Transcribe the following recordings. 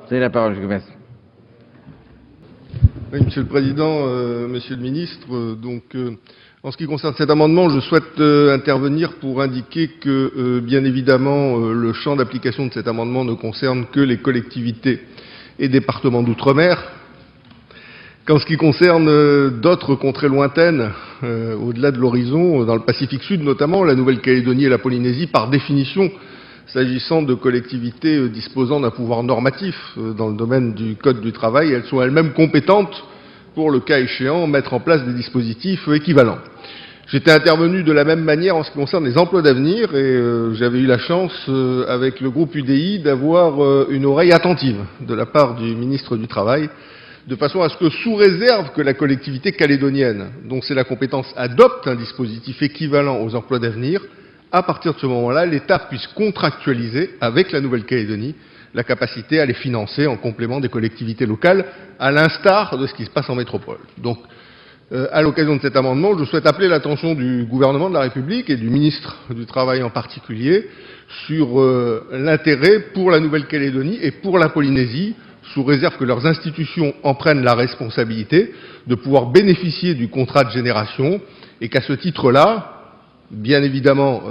Vous avez la parole, M. Gomes. Oui, Monsieur le Président, Monsieur le Ministre, en ce qui concerne cet amendement, je souhaite intervenir pour indiquer que, bien évidemment, le champ d'application de cet amendement ne concerne que les collectivités et départements d'outre-mer. Qu'en ce qui concerne d'autres contrées lointaines, au-delà de l'horizon, dans le Pacifique Sud notamment, la Nouvelle-Calédonie et la Polynésie, par définition, s'agissant de collectivités disposant d'un pouvoir normatif dans le domaine du Code du travail, elles sont elles-mêmes compétentes pour, le cas échéant, mettre en place des dispositifs équivalents. J'étais intervenu de la même manière en ce qui concerne les emplois d'avenir et j'avais eu la chance, avec le groupe UDI, d'avoir une oreille attentive de la part du ministre du Travail, de façon à ce que, sous réserve que la collectivité calédonienne, dont c'est la compétence, adopte un dispositif équivalent aux emplois d'avenir, à partir de ce moment-là, l'État puisse contractualiser avec la Nouvelle-Calédonie la capacité à les financer en complément des collectivités locales, à l'instar de ce qui se passe en métropole. Donc, à l'occasion de cet amendement, je souhaite appeler l'attention du gouvernement de la République et du ministre du Travail en particulier sur l'intérêt pour la Nouvelle-Calédonie et pour la Polynésie, sous réserve que leurs institutions en prennent la responsabilité, de pouvoir bénéficier du contrat de génération et qu'à ce titre-là, bien évidemment,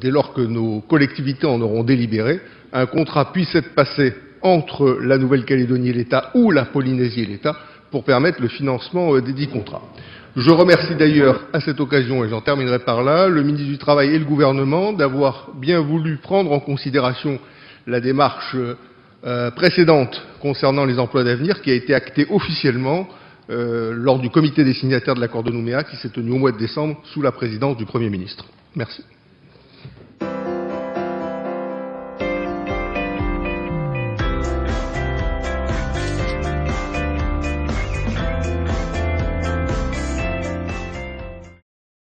dès lors que nos collectivités en auront délibéré, un contrat puisse être passé entre la Nouvelle-Calédonie et l'État ou la Polynésie et l'État pour permettre le financement des dits contrats. Je remercie d'ailleurs à cette occasion, et j'en terminerai par là, le ministre du Travail et le gouvernement d'avoir bien voulu prendre en considération la démarche précédente concernant les emplois d'avenir qui a été actée officiellement lors du comité des signataires de l'accord de Nouméa qui s'est tenu au mois de décembre sous la présidence du Premier ministre. Merci.